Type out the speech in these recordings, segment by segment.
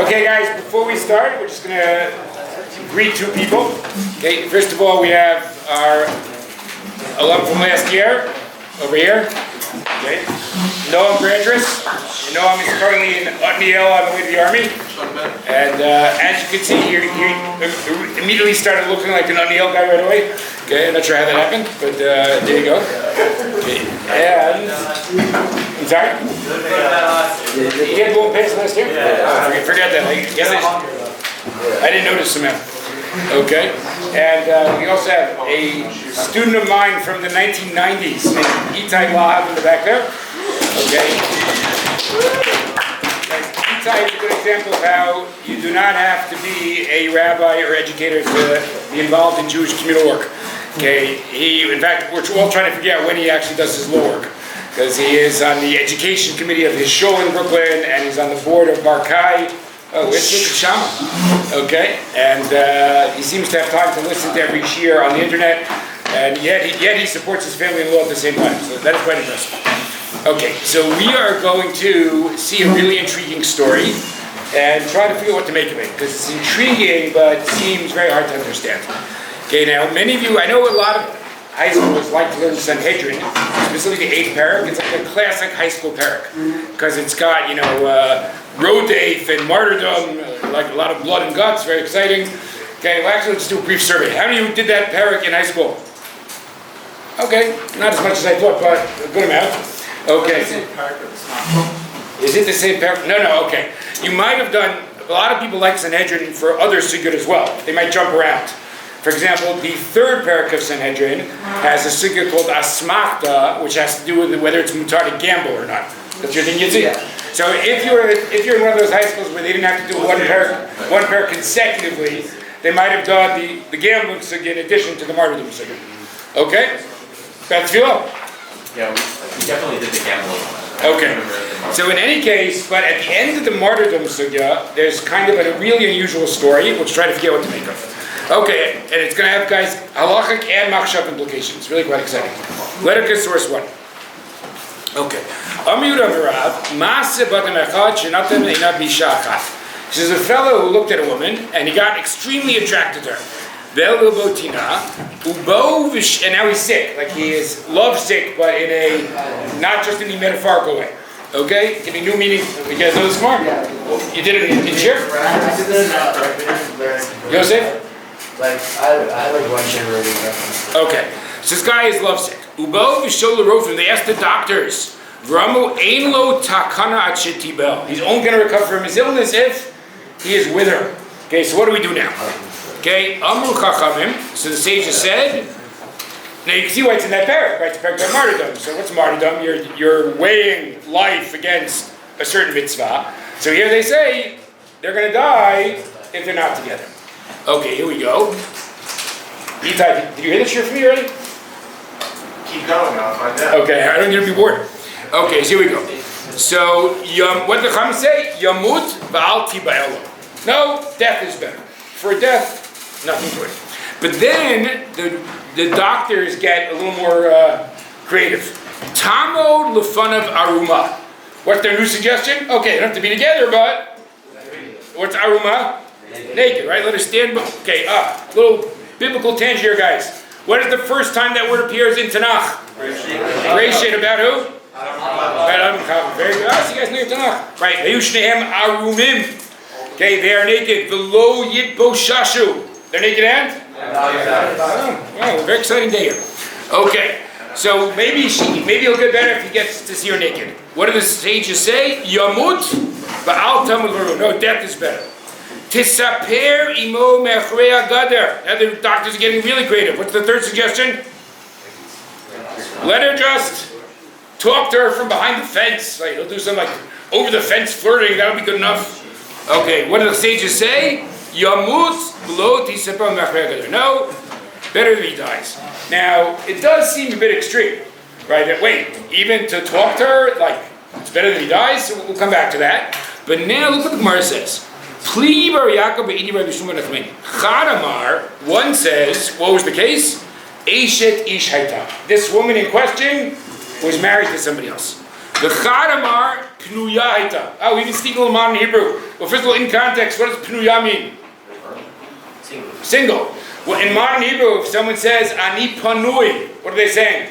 Okay, guys, before we start, we're just going to greet two people. Okay, first of all, we have our alum from last year, over here. Okay, Noam Brandress. Noam is currently in Otniel on the way to the Army. And as you can see, he immediately started looking like an Otniel guy right away. Okay, I'm not sure how that happened, but there you go. Okay. And, I'm sorry? You had blue and pants last year? Forget that. I didn't notice him. Okay. And we also have a student of mine from the 1990s named Itai Lahav in the back there. Okay. Itai is a good example of how you do not have to be a rabbi or educator to be involved in Jewish communal work. Okay. In fact, we're all trying to figure out when he actually does his law work. Because he is on the education committee of his shul in Brooklyn, and he's on the board of Barkai. Oh, it's Shama. Okay, and he seems to have time to listen to every shiur on the internet, and yet he supports his family in law at the same time. So that is quite impressive. Okay, so we are going to see a really intriguing story and try to figure out what to make of it, because it's intriguing, but seems very hard to understand. Okay, now many of you, I know a lot of high schoolers like to learn Sanhedrin, specifically the 8th parak. It's like a classic high school parak, because it's got, Rodef and Martyrdom, like a lot of blood and guts, very exciting. Okay, well actually let's do a brief survey. How many of you did that parak in high school? Okay, not as much as I thought, but a good amount. Okay. Is it the same parak? No, okay. You might have done, a lot of people like Sanhedrin for other sugyot as well. They might jump around. For example, the 3rd parak of Sanhedrin has a sugya called asmachta, which has to do with whether it's mutar to gamble or not. That's your thing, you see. So if you're in one of those high schools where they didn't have to do one parak consecutively, they might have done the gambling sugya in addition to the martyrdom sugya. Okay? That's feel? Yeah, we definitely did the gambling. Okay. So in any case, but at the end of the martyrdom sugya, there's kind of a really unusual story. We'll try to figure out what to make of. Okay, and it's going to have, guys, halachic and machshav implications. Really quite exciting. Leviticus source 1. Okay. There's a fellow who looked at a woman, and he got extremely attracted to her. And now he's sick. Like he is love sick, but in a, not just in the metaphorical way. Okay? Giving new meaning. You guys know this more? You did it in Shiur? I did it in Yosef? Like, I like one shiur reference. Okay, so this guy is lovesick. Ubo v'sholarofim. They asked the doctors. Vramu ein lo takana at shetibel. He's only going to recover from his illness if he is with her. Okay, so what do we do now? Okay, amru chachamim. So the sages said. Now you can see why it's in that parak, right? It's parak by martyrdom. So what's martyrdom? You're weighing life against a certain mitzvah. So here they say they're going to die if they're not together. Okay, here we go. Itai, did you hear this shiur from me already? Keep going, I'll find out. Okay, I don't need to be bored. Okay, so here we go. So, what did the Chacham say? Yamut v'al tiba'elo. No, death is better. For death, nothing good. But then, the doctors get a little more creative. Tamo lefanav aruma. What's their new suggestion? Okay, they don't have to be together, but what's aruma? Naked, right? Let us stand. Okay, little biblical tangent here, guys. What is the first time that word appears in Tanakh? Reshit, about who? About Adam. Very good. So you guys know your Tanakh. Right. Vayushnehem arumim. Okay, they are naked. V'lo yitbo shashu. They're naked and? Wow, very exciting day here. Okay, so maybe he'll get better if he gets to see her naked. What do the sages say? Yamut ba'al tamud. No, death is better. Tisaper imo mechrei agader. Now the doctors are getting really creative. What's the 3rd suggestion? Let her just talk to her from behind the fence. Right? He'll do some like over the fence flirting. That'll be good enough. Okay, what do the sages say? Yamut b'lo tisaper mechrei agader. No, better than he dies. Now it does seem a bit extreme, right? That wait, even to talk to her, like it's better than he dies. So we'll come back to that. But now look what the Gemara says. Chadamar, one says, what was the case? Eshet ish hayta. This woman in question was married to somebody else. The Chadamar Pnuya Haita. Oh, we even speak a little modern Hebrew. Well, first of all, in context, what does Pnuya mean? Single. Well, in modern Hebrew, if someone says Ani Panui, what are they saying?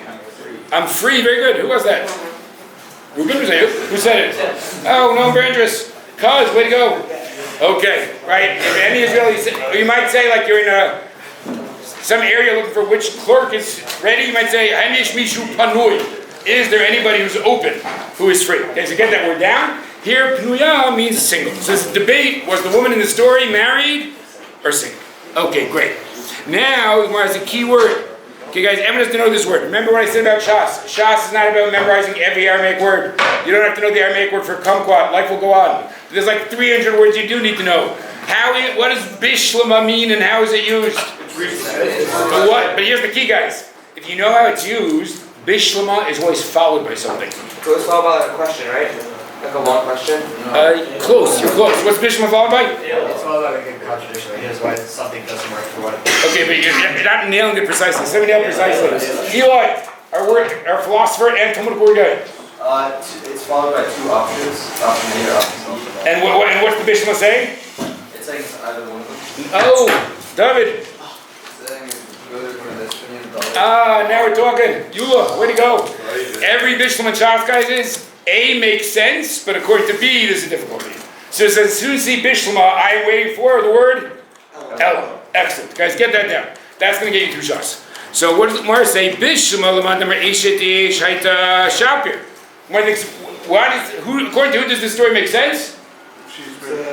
I'm free. Very good. Who was that? Ruben, was that you? Who said it? Oh, no, Brandress. Cuz, way to go. Okay, right. If any Israeli, you might say like you're in some area looking for which clerk is ready. You might say Hanish Mishu Panui. Is there anybody who's open, who is free? Okay, so get that word down. Here, Pnuya means single. So this debate, was the woman in the story married or single? Okay, great. Now, Gemara has a key word. Okay, guys, everyone has to know this word. Remember what I said about Shas. Shas is not about memorizing every Aramaic word. You don't have to know the Aramaic word for kumquat. Life will go on. There's like 300 words you do need to know. What does bishlama mean and how is it used? But what? But here's the key, guys. If you know how it's used, bishlama is always followed by something. So it's all about a question, right? Like a long question? Close, you're close. What's bishlama followed by? It's all about a contradiction. Here's why something doesn't work for what. Okay, but you're not nailing it precisely. Let me nail it precisely. Eli, our philosopher and Talmudic word guy. It's followed by two options. Option A or option B. And what's the bishlama saying? It's saying it's either one of them. Oh, David. It's saying go to this opinion. Now we're talking. Eula, way to go. Every bishlama and Shas, guys, is A makes sense, but according to B, there's a difficulty. So it says, as soon as you see bishlama, I am waiting for the word Ella. Excellent. Guys, get that down. That's going to get you through Shas. So what does the Gemara say? Bishlama l'mandamar eshet ish haita shapir. According to who does this story make sense?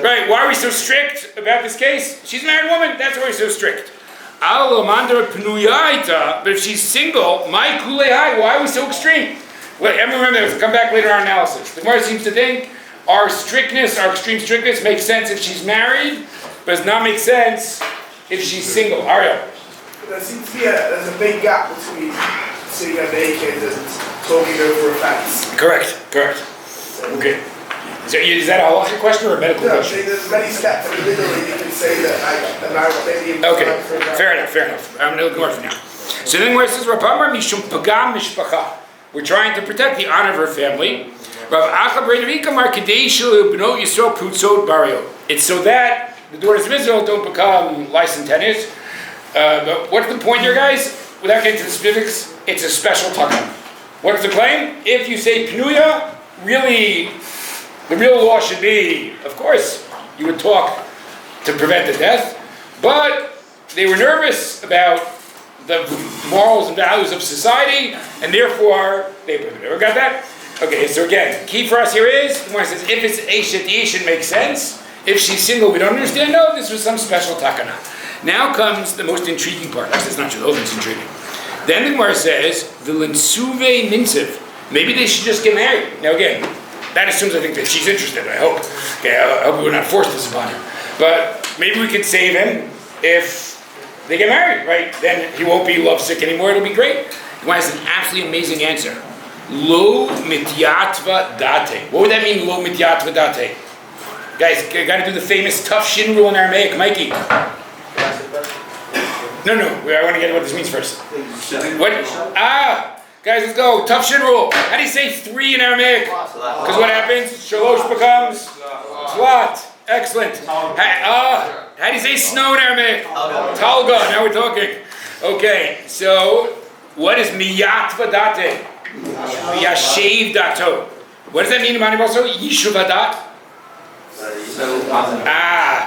Right, why are we so strict about this case? She's a married woman, that's why we're so strict. But if she's single, my kulei, why are we so extreme? Remember this, come back later in our analysis. The Gemara seems to think our extreme strictness makes sense if she's married, but does not make sense if she's single. Ariel. There seems to be there's a big gap between sitting at naked and talking over facts. Correct. Okay. So is that a halachic question or a medical question? There's many steps in the middle that you can say that the marriage maybe. Okay, fair enough. I'm going to go for now. So then where it says, Rabamar Mishum Pagam Mishpacha. We're trying to protect the honor of her family. It's so that the daughters of Israel don't become licensed tenants. But what's the point here, guys? Without getting to the specifics, it's a special takana. What's the claim? If you say Pnuya, really, the real law should be, of course, you would talk to prevent the death, but they were nervous about the morals and values of society, and therefore they prohibited it. Got that? Okay, so again, key for us here is, the one says, if it's Eshet Ish, it makes sense. If she's single, we don't understand. No, this was some special takana. Now comes the most intriguing part. Actually, it's not true. The whole thing's intriguing. Then the Gemara says, "V'lensuve ninsiv." Maybe they should just get married. Now again, that assumes I think that she's interested. I hope. Okay, I hope we would not force this upon her. But maybe we could save him if they get married, right? Then he won't be lovesick anymore. It'll be great. The Gemara has an absolutely amazing answer. Lo mityatva date. What would that mean? Lo mityatva date. Guys, I got to do the famous tough shin rule in Aramaic. Mikey. No, I want to get what this means first. What? Guys, let's go. Tough shin rule. How do you say 3 in Aramaic? Because what happens? Shalosh becomes Tlat. Excellent. How do you say snow in Aramaic? Talga. Now we're talking. Okay, so what is miyatva date? Yashev dato. What does that mean in Mani also? Yishuvadat.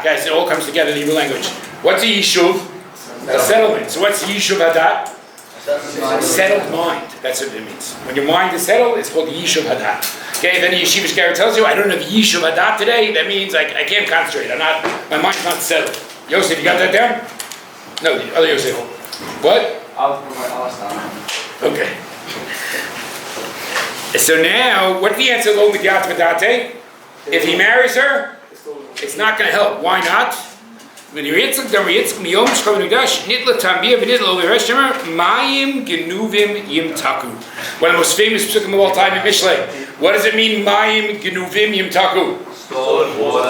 Guys, it all comes together in Hebrew language. What's a yishuv? A settlement. So what's yishuv hadat? Settled mind. That's what it means. When your mind is settled, it's called yishuv hadat. Okay, then the yeshivish guy tells you, I don't have yishuv hadat today. That means I can't concentrate. My mind's not settled. Yosef, you got that down? No, the other Yosef. What? Okay. So now, what's the answer? Lo midyat v'date. If he marries her, it's not going to help. Why not? One of the most famous psukim of all time in Mishlei. What does it mean, Mayim Genuvim Yimtaku?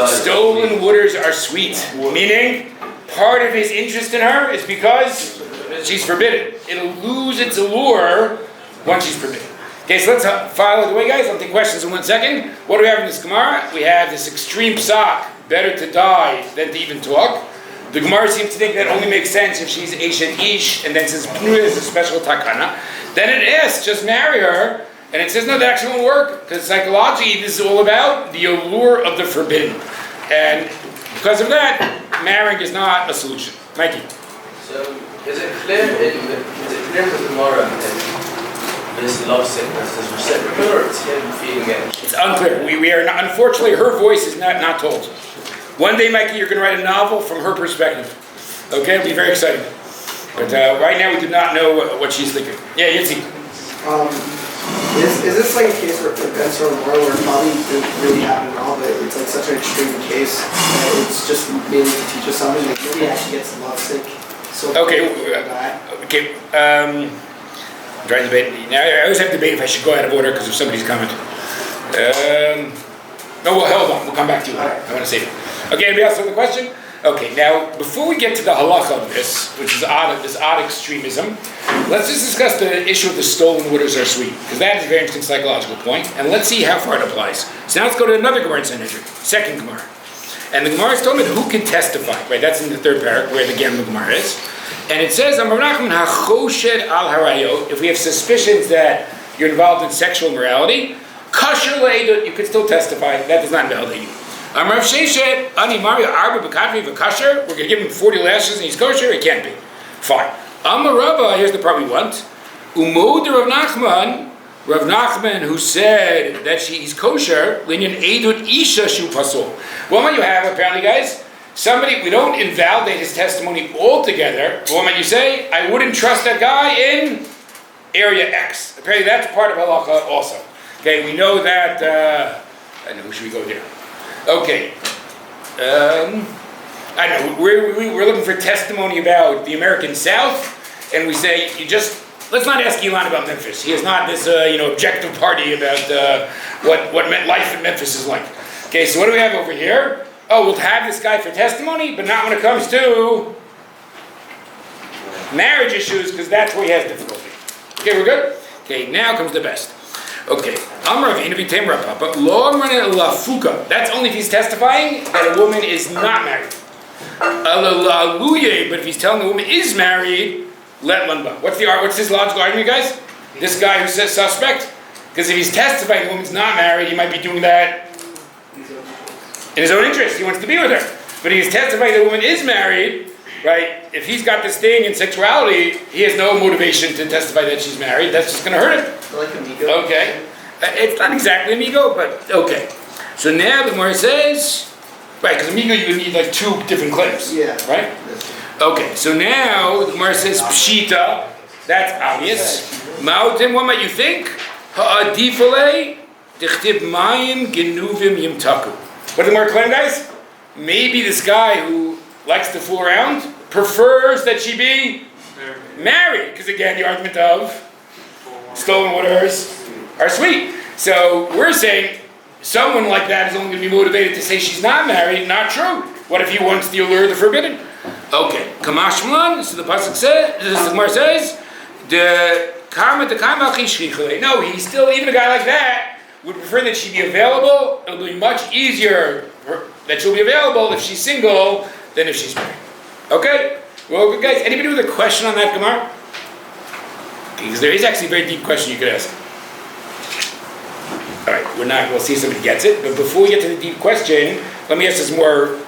Stolen waters are sweet. Meaning, part of his interest in her is because she's forbidden. It'll lose its allure once she's forbidden. Okay, so let's follow the way, guys. I'll take questions in 1 second. What do we have in this Gemara? We have this extreme psak, better to die than to even talk. The Gemara seems to think that only makes sense if she's Eshet Ish, and then says Pnuya is a special takana. Then it asks, just marry her, and it says, no, that actually won't work, because psychologically this is all about the allure of the forbidden. And because of that, marrying is not a solution. Mikey. So, is it clear in the Gemara that this love sickness is reciprocal, or it's him feeling it? It's unclear. We are not, unfortunately, her voice is not told. One day, Mikey, you're going to write a novel from her perspective. Okay, it'll be very exciting. But right now, we do not know what she's thinking. Yeah, Yitzi. Is this like a case where events are more where it probably didn't really happen at all, but it's like such an extreme case that it's just mainly to teach us something, like nobody actually gets lovesick. So Okay. I'm trying to debate. Now, I always have to debate if I should go out of order because of somebody's comment. No, well, hold on. We'll come back to you. I want to save it. Okay, anybody else have a question? Okay, now, before we get to the halacha of this, which is this odd extremism, let's just discuss the issue of the stolen waters are sweet, because that is a very interesting psychological point, and let's see how far it applies. So now let's go to another Gemara in Sanhedrin, second Gemara. And the Gemara is talking about who can testify, right? That's in the third paragraph where the Gemara is. And it says, if we have suspicions that you're involved in sexual immorality, kasher le'edut, you could still testify. That does not invalidate you. Rav Sheshet, Ani Mario Arba Bekatri Vakasher, we're going to give him 40 lashes and he's kosher? It can't be. Fine. Rabba, here's the part we want. Umod Rav Nachman, who said that he's kosher, Linyan Edut Isha Shu Pasol. What might you have, apparently, guys? Somebody, we don't invalidate his testimony altogether, but what might you say? I wouldn't trust that guy in area X. Apparently, that's part of halacha also. Okay, we know that, I know, who should we go here? Okay, I know, we're looking for testimony about the American South, and we say, let's not ask Elon about Memphis. He is not this, objective party about what life in Memphis is like. Okay, so what do we have over here? Oh, we'll have this guy for testimony, but not when it comes to marriage issues, because that's where he has difficulty. Okay, we're good? Okay, now comes the best. Okay, but that's only if he's testifying that a woman is not married. But if he's telling the woman is married, let lanba. What's his logical argument, guys? This guy who says suspect? Because if he's testifying the woman's not married, he might be doing that in his own interest. He wants to be with her. But if he's testifying the woman is married, right? If he's got this thing in sexuality, he has no motivation to testify that she's married. That's just going to hurt him. like amigo. Okay. It's not exactly amigo, but okay. So now the Gemara says, right, because amigo you would need like two different claims. Yeah. Right? Okay, so now the Gemara says pshita, that's obvious. Mautim, what might you think? Ha'adifale tichtib mayim genuvim yimtaku. What did the Gemara claim, guys? Maybe this guy who likes to fool around prefers that she be married, because again, the argument of stolen waters are sweet. So we're saying someone like that is only going to be motivated to say she's not married. Not true. What if he wants the allure of the forbidden? Okay, Kamashmalan, so the pasuk says, the Gemara says, no, he's still, even a guy like that would prefer that she be available. It'll be much easier that she'll be available if she's single than if she's married. Okay? Well, guys, anybody with a question on that Gemara? Because there is actually a very deep question you could ask. All right, we'll see if somebody gets it. But before we get to the deep question, let me ask this more,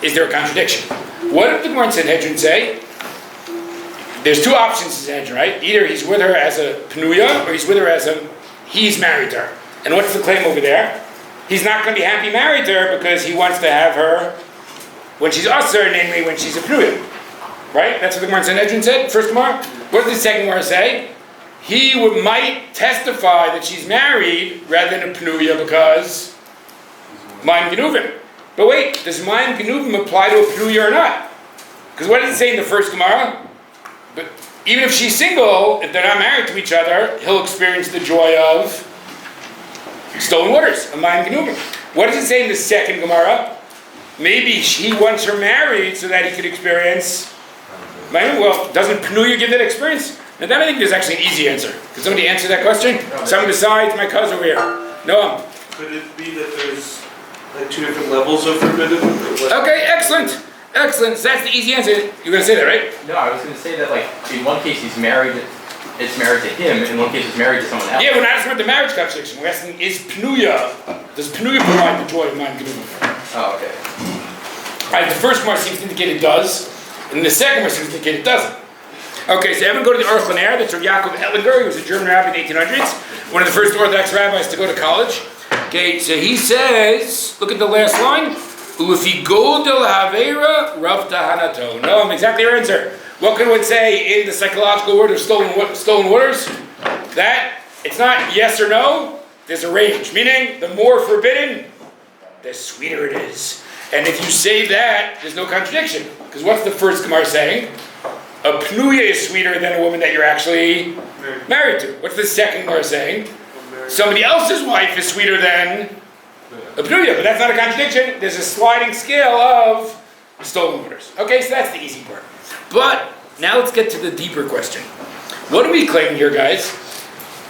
is there a contradiction? What did the Gemara in Sanhedrin say? There's two options in Sanhedrin, right? Either he's with her as a Pnuya, or he's with her as he's married to her. And what's the claim over there? He's not going to be happy married to her because he wants to have her when she's usher, namely when she's a Pnuya. Right? That's what the Gemara in Sanhedrin said, first Gemara. What did the second Gemara say? He might testify that she's married rather than a Pnuya because Mayim Genuvim. But wait, does Mayim Genuvim apply to a Pnuya or not? Because what does it say in the first Gemara? But even if she's single, if they're not married to each other, he'll experience the joy of stolen waters, a Mayim Genuvim. What does it say in the second Gemara? Maybe he wants her married so that he could experience Mayim. Well, doesn't Pnuya give that experience? Now that I think is actually an easy answer. Could somebody answer that question? Someone besides my cousin over here. Noam. Could it be that there's like two different levels of forbidden? Okay, excellent. Excellent. So that's the easy answer. You're going to say that, right? No, I was going to say that like in one case he's married, it's married to him. In one case it's married to someone else. Yeah, we're not asking about the marriage contradiction. We're asking, is Pnuya, does Pnuya provide the joy of mind Genuvim? Oh, okay. Right, the first Gemara seems to indicate it does, and the second Gemara seems to indicate it doesn't. Okay, so everyone go to the Aruch LaNer. That's from Yaakov Etlinger. He was a German rabbi in the 1800s, one of the first Orthodox rabbis to go to college. Okay, so he says, look at the last line. Ulefi godel havera rav tahanato. No, I'm exactly your answer. What can one say in the psychological word of stolen waters? That it's not yes or no. There's a range, meaning the more forbidden, the sweeter it is. And if you say that, there's no contradiction. Because what's the first Gemara saying? A pnuya is sweeter than a woman that you're actually married to. What's the second Gemara saying? Somebody else's wife is sweeter than a pnuya, but that's not a contradiction. There's a sliding scale of stolen waters. Okay, so that's the easy part. But now let's get to the deeper question. What are we claiming here, guys?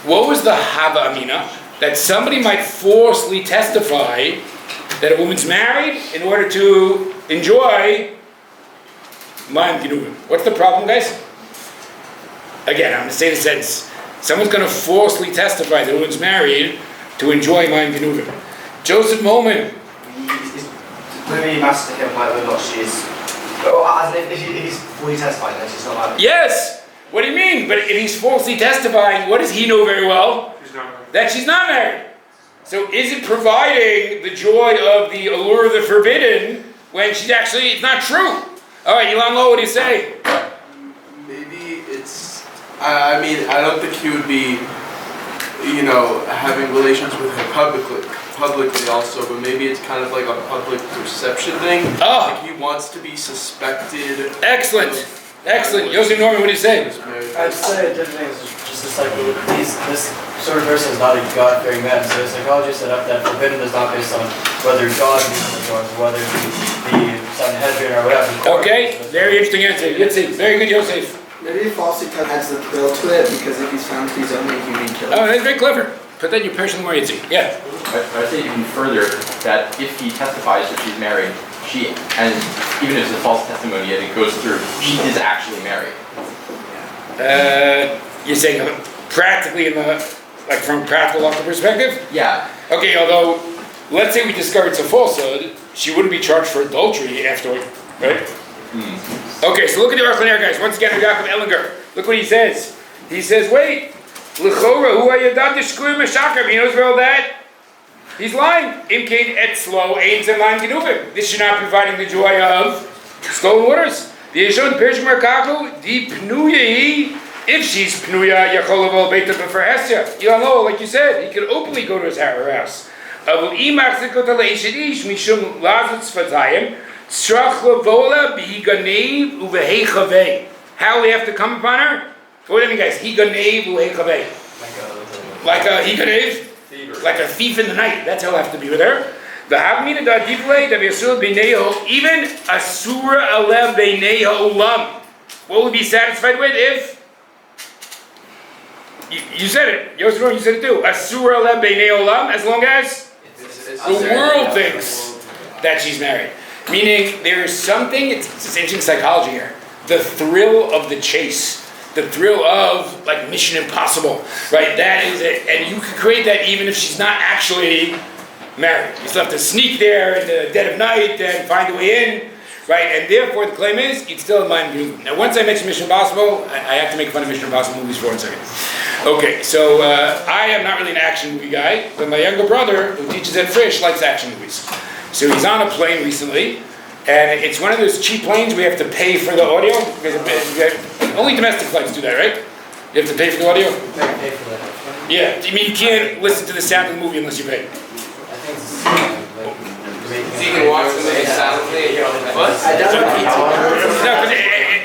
What was the Hava Amina? That somebody might falsely testify that a woman's married in order to enjoy Mayim Genuvim. What's the problem, guys? Again, I'm going to say the sentence. Someone's going to falsely testify that a woman's married to enjoy Mayim Genuvim. Joseph Molman. Maybe master to him whether or not she's. Well, as if he's fully testifying that she's not married. Yes! What do you mean? But if he's falsely testifying, what does he know very well? That she's not married. So is it providing the joy of the allure of the forbidden when she's actually, it's not true? All right, Ilan Lo, what do you say? Maybe it's. I mean, I don't think he would be, having relations with her publicly also, but maybe it's kind of like a public perception thing. Oh. Like he wants to be suspected. Excellent. Excellent. Yosef Norman, what do you say? I'd say a different thing is just this this sort of person is not a God-fearing man. So the psychologist set up that forbidden is not based on whether God means the or whether the Sanhedrin or whatever. Okay, very interesting answer. Yitzi, very good, Yosef. Maybe falsely adds the thrill to it because if he's found to be zoning, he would be killed. Oh, that's very clever. Put that in your personal more, Yitzi. Yeah. I'd say even further that if he testifies that she's married, and even if it's a false testimony and it goes through, she is actually married. You're saying practically from a practical logical perspective? Yeah. Okay, although, let's say we discover it's a falsehood, she wouldn't be charged for adultery afterward, right? Okay, so look at the Aruch LaNer, guys. Once again, Yaakov Ellinger. Look what he says. He says, wait, L'chora hu hayadam deshkuim meshaker. He knows very well that he's lying. Imkein etzlo ein zemayim genuvim. This should not be providing the joy of stolen waters. The Yeshon Pershim Merkaku di pnuya. If she's pnuya, yachol avol beita b'ferhesya. Yalo, like you said, he could openly go to her house. Avol imach zekot leishadish mishum lazut sfatayim strach lavola bihiganev uvehechavei. How will he have to come upon her? What do you mean, guys? Higanev uvehechavei. Like a higanev? Like a thief in the night. That's how he'll have to be with her. The Havmina da Difle da Vyasul B'neiho, even Asura Alem B'neiho Ulam. What will he be satisfied with if? You said it. Yosef, you said it too. Asura Alem B'neiho Ulam, as long as the world thinks that she's married. Meaning there is something, it's interesting psychology here. The thrill of the chase. The thrill of like Mission Impossible, right? That is it, and you can create that even if she's not actually married. You still have to sneak there in the dead of night and find a way in, right? And therefore, the claim is you'd still have mind Genuvim. Now, once I mention Mission Impossible, I have to make fun of Mission Impossible movies for 1 second. Okay, so I am not really an action movie guy, but my younger brother, who teaches at Frisch, likes action movies. So he's on a plane recently. And it's one of those cheap planes we have to pay for the audio. Only domestic flights do that, right? You have to pay for the audio? Pay for that. Yeah, I mean you can't listen to the sound of the movie unless you pay. I think it's So you can watch the movie silently. What? I don't know. No, because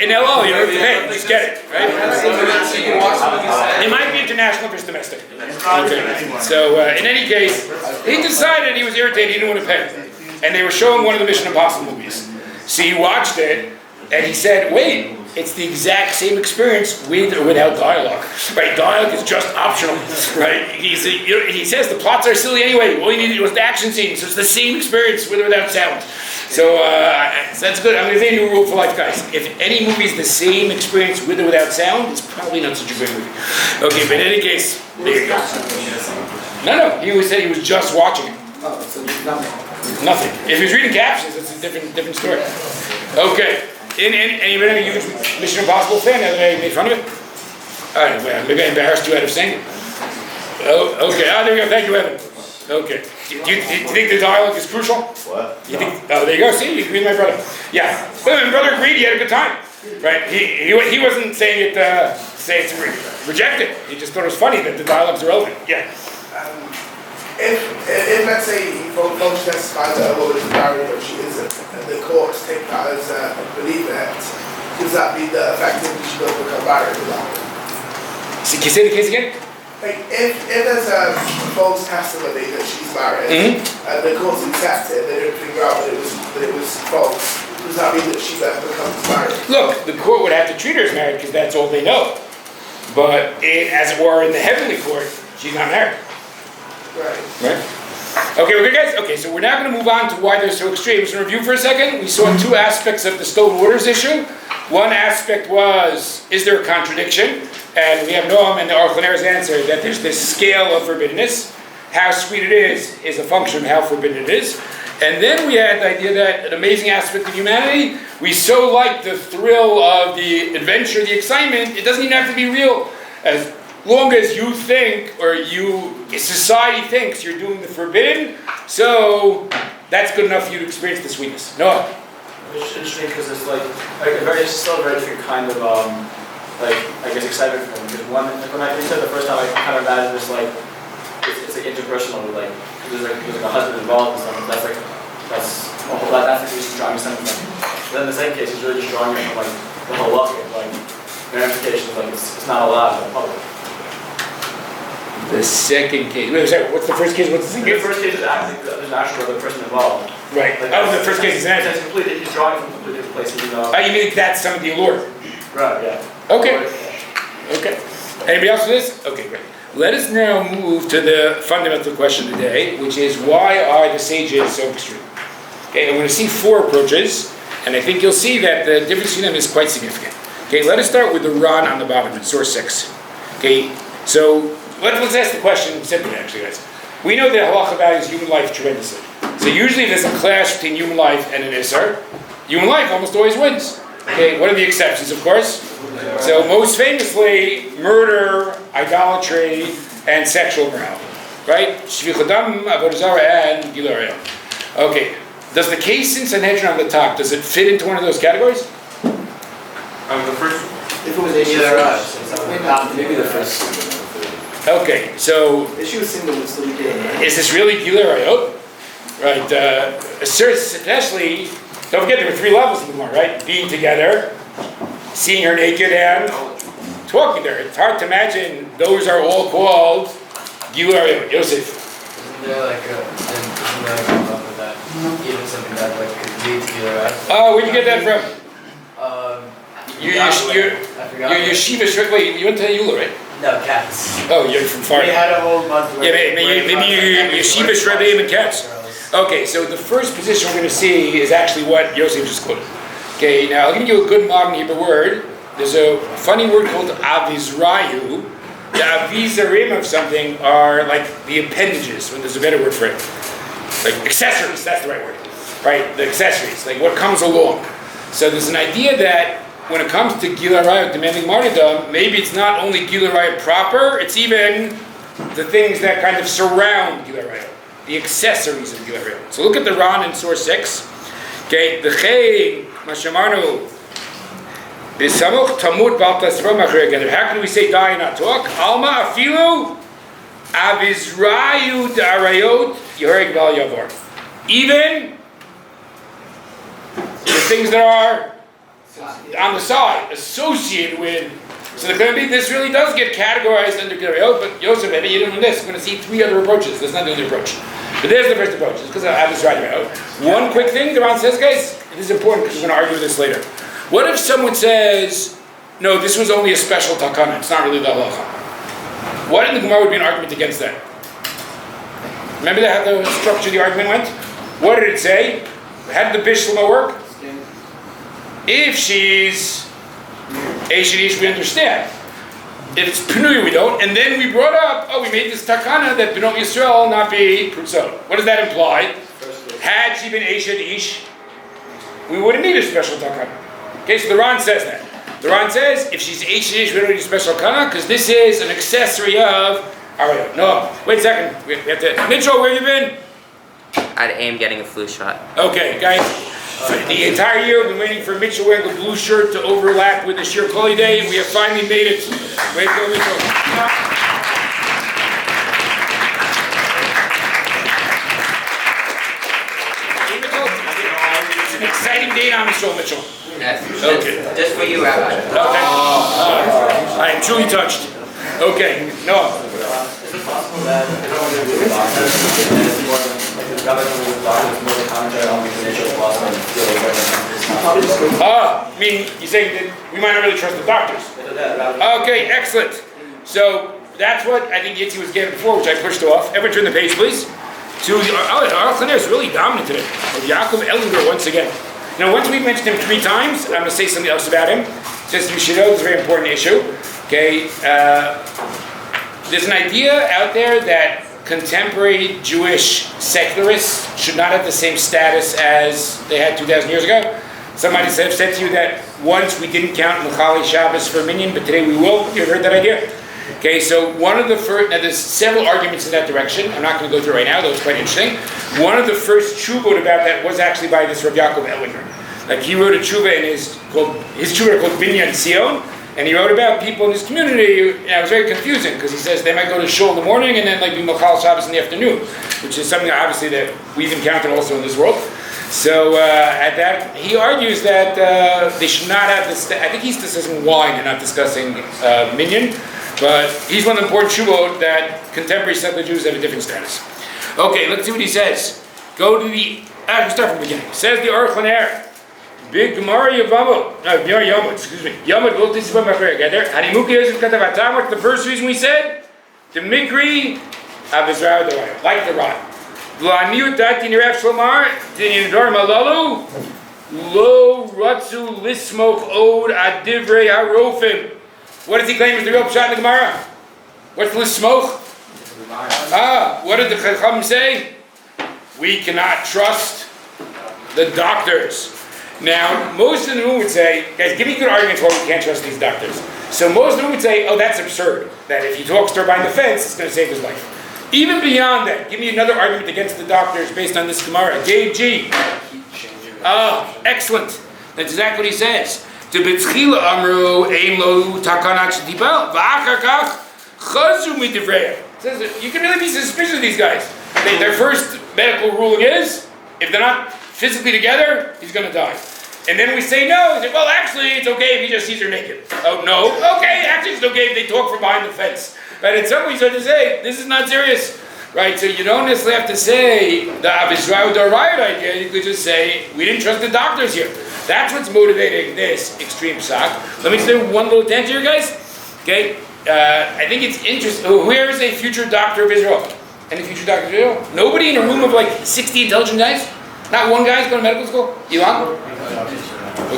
in LO you don't have to pay, you just get it, right? So you can watch the movie silently. It might be international if it's domestic. Okay. So in any case, he decided he was irritated, he didn't want to pay. And they were showing one of the Mission Impossible movies. So he watched it, and he said, wait, It's the exact same experience with or without dialogue, right? Dialogue is just optional, right? He says the plots are silly anyway. All you need was the action scene, so it's the same experience with or without sound. So that's good. I'm going to say a new rule for life, guys. If any movie is the same experience with or without sound, it's probably not such a great movie. Okay, but in any case, there you go. No, he said he was just watching it. Oh, so nothing. Nothing. If he was reading captions, it's a different story. Okay. Anybody a huge Mission Impossible fan now that I made fun of it? Maybe I embarrassed you out of saying it. Oh, okay. There you go. Thank you, Evan. Okay. Do you think the dialogue is crucial? What? You think? Oh, there you go. See, you agree with my brother. Yeah. But my brother agreed. He had a good time. Right? He wasn't saying it to reject it. He just thought it was funny that the dialogues are relevant. Yeah. If let's say folks testify that a woman is married or she isn't, and the courts take that as a believer, does that mean that effectively she doesn't become married? So, can you say the case again? Like if there's a false testimony that she's married, and the courts accept it, they don't figure out that it was false, does that mean that she then becomes married? Look, the court would have to treat her as married because that's all they know. But as it were in the heavenly court, she's not married. Right? Okay, we're good, guys? Okay, so we're now going to move on to why they're so extreme. Just to review for a second, we saw two aspects of the stone waters issue. One aspect was, is there a contradiction? And we have Noam and the Archaner's answer that there's this scale of forbiddenness. How sweet it is a function of how forbidden it is. And then we had the idea that an amazing aspect of humanity, we so like the thrill of the adventure, the excitement, it doesn't even have to be real. As long as you think, or society thinks you're doing the forbidden, so that's good enough for you to experience the sweetness. Noah? It's interesting because it's it's still a very different kind of, excitement for me. Because when I said the first time, I kind of imagined this, it's interpersonal, because there's a husband involved and stuff, and that's the reason drawing something from. But then in the second case, he's really just drawing it from, the halachic, ramifications, it's not allowed in the public. The second case. Wait a second. What's the first case? What's the second case? The first case is actually there's an actual other person involved. Right. The first case is an It's completely. He's drawing from a completely different place, even though. You mean that's some of the allure? Right. Yeah. Okay. Okay. Anybody else for this? Okay, great. Let us now move to the fundamental question today, which is why are the sages so extreme? Okay, I'm going to see four approaches, and I think you'll see that the difference between them is quite significant. Okay, let us start with the Ran on the bottom in source 6. Okay, so let's ask the question simply, actually, guys. We know that halacha values human life tremendously. So usually there's a clash between human life and an isser. Human life almost always wins. Okay, what are the exceptions, of course? So most famously, murder, idolatry, and sexual immorality. Right? Shvichut dam, avodah zarah, and gilui arayot. Okay, does the case in Sanhedrin on the top, does it fit into one of those categories? The first. If it was issue, maybe the first. Okay, so Issue is single would still be good, right? is this really gilui arayot? Right, especially, don't forget there were 3 levels in the Gemara, right? Being together, seeing her naked, and talking to her. It's hard to imagine those are all called gilui arayot. Yosef. Isn't there up with that? Even something that could lead to gilui arayot? Oh, where'd you get that from? Your yeshiva, wait, you went to Eula, right? No, cats. Oh, you're from far. We had a whole month. Yeah, maybe your yeshiva shrebim and cats. Okay, so the first position we're going to see is actually what Yosef just quoted. Okay, now I'll give you a good modern Hebrew word. There's a funny word called avizrayu. The avizarim of something are like the appendages, when there's a better word for it. Like accessories, that's the right word. Right, the accessories, like what comes along. So there's an idea that when it comes to gilui arayot demanding martyrdom, maybe it's not only gilui arayot proper, it's even the things that kind of surround gilui arayot, the accessories of gilui arayot. So look at the Ran in source 6. Okay, the Chei Mashamarnu B'samuch Tamut Bal Tasra Machir together. How can we say die and not talk? Alma Afilu Avizrayu D'arayot Yoreg Bal Yavar. Even the things that are on the side, associated with. So the Gemara, this really does get categorized under gilui arayot, but Yosef, maybe you didn't know this. We're going to see 3 other approaches. That's not the only approach. But there's the first approach. It's because I have this right. One quick thing, the Ran says, guys, this is important because we're going to argue this later. What if someone says, no, this was only a special takana, it's not really the halacha? What in the Gemara would be an argument against that? Remember how the structure of the argument went? What did it say? How did the Bishlama work? If she's Eshet Ish, we understand. If it's Pnui, we don't. And then we brought up, we made this takana that B'not Yisrael not be Prutzot. What does that imply? Had she been Eshet Ish, we wouldn't need a special takana. Okay, so the Ran says that. The Ran says, if she's Eshet Ish, we don't need a special takana, because this is an accessory of averot. No, wait a second. We have to. Mitchell, where you been? I'd aim getting a flu shot. Okay, guys. For the entire year, we've been waiting for Mitchell wearing the blue shirt to overlap with the Shiur Klali day, and we have finally made it. Way to go, Mitchell. It's an exciting day on the show, Mitchell. Yes. Okay. Just for you, Rabbi. Okay. I am truly touched. Okay. No. Is it possible that in order to do the doctor, it's more like the rabbi with the doctor is more the commentary on the initial philosophy and feel I mean, you're saying that we might not really trust the doctors. Okay, excellent. So that's what I think Yitzi was getting before, which I pushed off. Everyone turn the page, please. To Archaner is really dominant today. Yaakov Ellinger once again. Now, once we've mentioned him 3 times, I'm going to say something else about him. Just you should know this is a very important issue. Okay, there's an idea out there that contemporary Jewish secularists should not have the same status as they had 2,000 years ago. Somebody said to you that once we didn't count Mechali Shabbos for minyan, but today we will. You heard that idea? Okay, so one of the first, now there's several arguments in that direction. I'm not going to go through right now, though it's quite interesting. One of the first tshuvot about that was actually by this Rav Yaakov Ellinger. Like he wrote a tshuva in his tshuva called Binyan Sion, and he wrote about people in his community, and it was very confusing because he says they might go to shul in the morning and then like be Mechal Shabbos in the afternoon, which is something obviously that we've encountered also in this world. So at that, he argues that they should not have this. I think he's discussing wine and not discussing minyan, but he's one of the important shuvot that contemporary secular Jews have a different status. Okay, let's see what he says. Go to the. We start from the beginning. Says the Aruch LaNer. Big Gemara Yomot, excuse me. Yomot will this from together. Hanimuki is Katavatam. What's the first reason we said? The Mikri of Israel Orayta, like the Ran. Lo Dati Nirav Shlomar, Dinidar Malalu, Lo Ratzu Lismok Od Adivrei Harofim. What does he claim is the real pshat in the Gemara? What's Lismok? What did the Chacham say? We cannot trust the doctors. Now, most of them would say, guys, give me good arguments why we can't trust these doctors. So most of them would say, that's absurd. That if he talks to her behind the fence, it's going to save his life. Even beyond that, give me another argument against the doctors based on this Gemara. Dave G. Excellent. That's exactly what he says. You can really be suspicious of these guys. Their first medical ruling is, if they're not physically together, he's going to die. And then we say no. He said, well, actually, it's okay if he just sees her naked. Oh, no. Okay, actually, it's okay if they talk from behind the fence. But in some ways, you have to say, this is not serious. Right? So you don't necessarily have to say the Yeshivat Orayta idea. You could just say, we didn't trust the doctors here. That's what's motivating this extreme psak. Let me just do one little tangent here, guys. Okay? I think it's interesting. Where is a future doctor of Israel? Any future doctor of Israel? Nobody in a room of like 60 intelligent guys? Not one guy's going to medical school? Elon?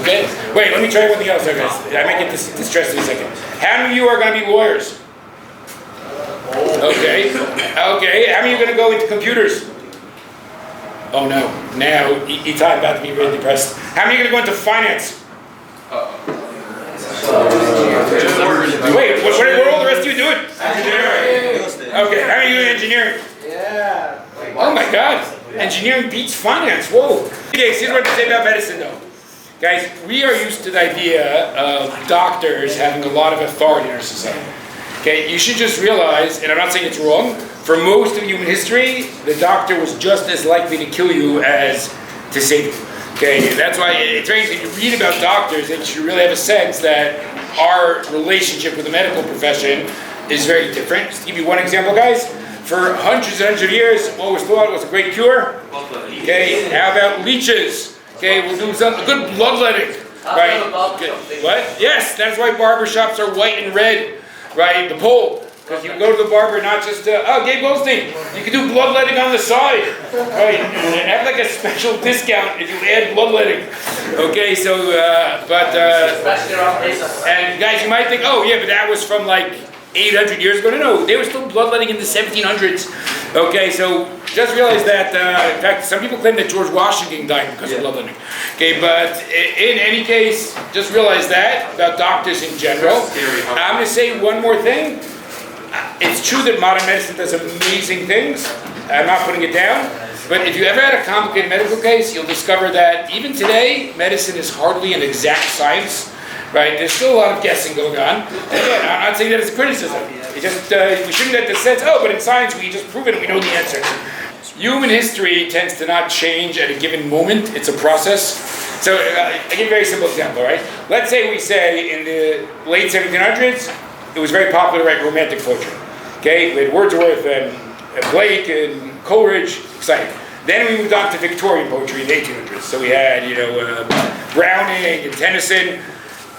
Okay. Wait, let me try one thing else, guys. I might get distressed in a second. How many of you are going to be lawyers? Okay. How many are you going to go into computers? Oh no. Now, Itai about to be really depressed. How many are going to go into finance? Wait, what are all the rest of you doing? Engineering. Okay, how many are you doing engineering? Yeah. Oh my God. Engineering beats finance. Whoa. Okay, here's what to say about medicine though. Guys, we are used to the idea of doctors having a lot of authority in our society. Okay, you should just realize, and I'm not saying it's wrong, for most of human history, the doctor was just as likely to kill you as to save you. Okay, that's why it's very easy to read about doctors that you really have a sense that our relationship with the medical profession is very different. Just to give you one example, guys. For hundreds and hundreds of years, what was thought was a great cure. Okay, how about leeches? Okay, we'll do a good bloodletting. right? That's what Okay. barbershop thing. What? Yes, that's why barbershops are white and red, right? The pole. Because you can go to the barber not just Gabe Goldstein, you can do bloodletting on the side, right? And have like a special discount if you add bloodletting. Okay, so, Especially around Pesach. and guys, you might think, oh yeah, but that was from like 800 years ago. No, they were still bloodletting in the 1700s. Okay, so just realize that, in fact, some people claim that George Washington died because of bloodletting. Okay, but in any case, just realize that about doctors in general. I'm going to say one more thing. It's true that modern medicine does amazing things. I'm not putting it down. But if you ever had a complicated medical case, you'll discover that even today, medicine is hardly an exact science. Right? There's still a lot of guessing going on. And again, I'm not saying that it's a criticism. It's just, we shouldn't get the sense, oh, but in science we just prove it and we know the answer. Human history tends to not change at a given moment. It's a process. So I give a very simple example, right? Let's say we say in the late 1700s, it was very popular to write romantic poetry. Okay? We had Wordsworth and Blake and Coleridge, exciting. Then we moved on to Victorian poetry in the 1800s. So we had, Browning and Tennyson.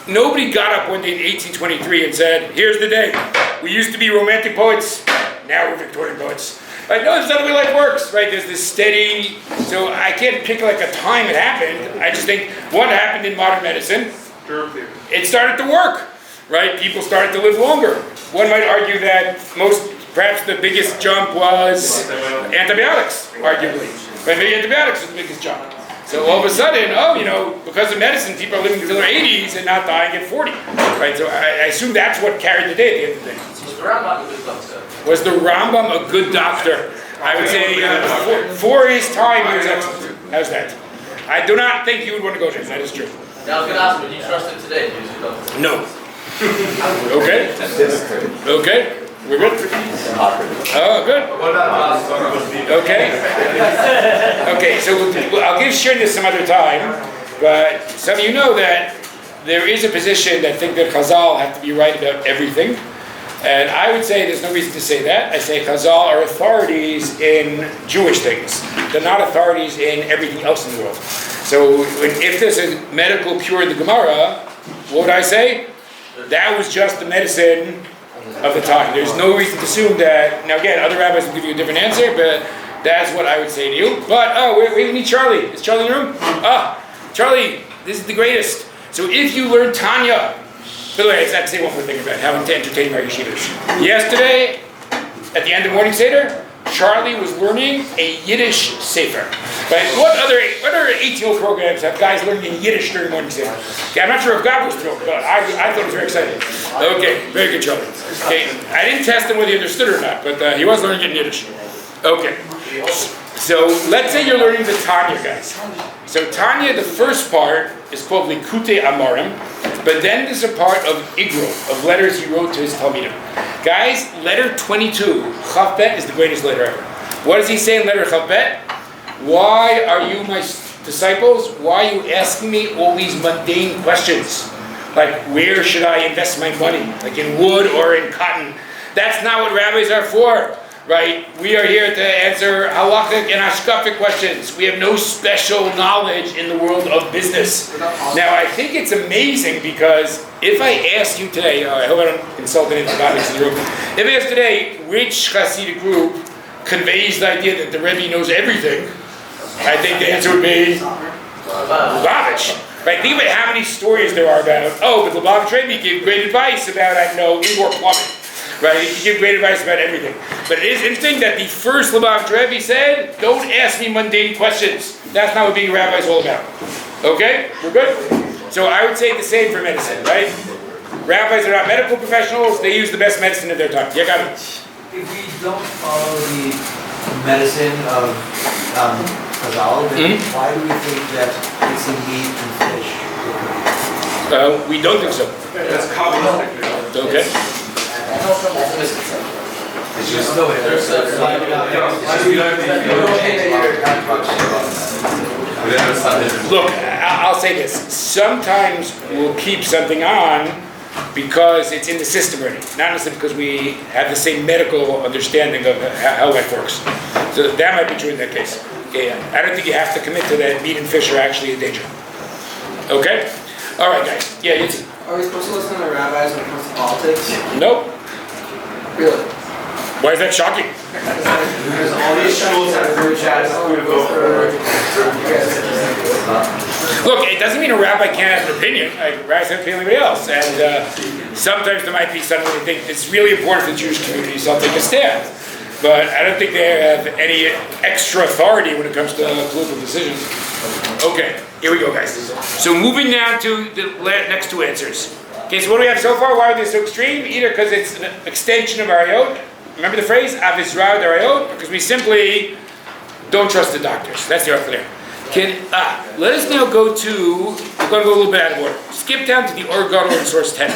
Nobody got up one day in 1823 and said, here's the day. We used to be romantic poets, now we're Victorian poets. Right? No, that's not the way life works, right? There's this steady, so I can't pick like a time it happened. I just think what happened in modern medicine, it started to work, right? People started to live longer. One might argue that perhaps the biggest jump was antibiotics, arguably. But maybe antibiotics was the biggest jump. So all of a sudden, because of medicine, people are living until their 80s and not dying at 40. Right? So I assume that's what carried the day at the end of the day. Was the Rambam a good doctor? Was the Rambam a good doctor? I would say for his time, he was excellent. How's that? I do not think you would want to go there. That is true. Yeah, I was going to ask, would you trust him today to use your doctor? No. Okay. Okay. We're good? Oh, good. Okay. Okay, so I'll give Shiur this some other time, but some of you know that there is a position that think that Chazal have to be right about everything. And I would say there's no reason to say that. I say Chazal are authorities in Jewish things. They're not authorities in everything else in the world. So if there's a medical cure in the Gemara, what would I say? That was just the medicine of the time. There's no reason to assume that. Now again, other rabbis will give you a different answer, but that's what I would say to you. But we need Charlie. Is Charlie in the room? Charlie, this is the greatest. So if you learn Tanya, by the way, I have to say one more thing about how entertaining our yeshivas. Yesterday, at the end of morning seder, Charlie was learning a Yiddish sefer. Right? What other ATO programs have guys learning in Yiddish during morning seder? Okay, I'm not sure if God was thrilled, but I thought it was very exciting. Okay, very good, Charlie. Okay, I didn't test him whether he understood it or not, but he was learning it in Yiddish. Okay, so let's say you're learning the Tanya, guys. So Tanya, the first part is called Likutei Amarim, but then there's a part of Igro, of letters he wrote to his Talmidim. Guys, letter 22, Chav Bet, is the greatest letter ever. What does he say in letter Chav Bet? Why are you my disciples? Why are you asking me all these mundane questions? Like, where should I invest my money? Like in wood or in cotton? That's not what rabbis are for, right? We are here to answer halakhic and hashkafic questions. We have no special knowledge in the world of business. Now, I think it's amazing because if I ask you today, I hope I don't insult any rabbis in the room. If I ask today, which Hasidic group conveys the idea that the Rebbe knows everything, I think the answer would be Lubavitch. Right? Think about how many stories there are about, but Lubavitch Rebbe gave great advice about, indoor plumbing. Right? He gave great advice about everything. But it is interesting that the first Lubavitch Rebbe said, don't ask me mundane questions. That's not what being a rabbi is all about. Okay? We're good? So I would say the same for medicine, right? Rabbis are not medical professionals. They use the best medicine of their time. Yeah, got it. If we don't follow the medicine of Chazal, then why do we think that it's in meat and fish? We don't think so. That's common. Okay. It's just no way. Look, I'll say this. Sometimes we'll keep something on because it's in the system already. Not necessarily because we have the same medical understanding of how life works. So that might be true in that case. Okay, I don't think you have to commit to that meat and fish are actually in danger. Okay? All right, guys. Yeah, it's Are we supposed to listen to rabbis when it comes to politics? nope. Really? Why is that shocking? There's all these schools that are group chats who to vote for. Look, it doesn't mean a rabbi can't have an opinion. Like, rabbis have an opinion like anybody else. And sometimes there might be something they think it's really important for the Jewish community, so they'll take a stand. But I don't think they have any extra authority when it comes to political decisions. Okay, here we go, guys. So moving down to the next two answers. Okay, so what do we have so far? Why are they so extreme? Either because it's an extension of averot. Remember the phrase, averot averot? Because we simply don't trust the doctors. That's the answer there. Let us now go to, we're going to go a little bit out of order. Skip down to the Or Gadol in source 10.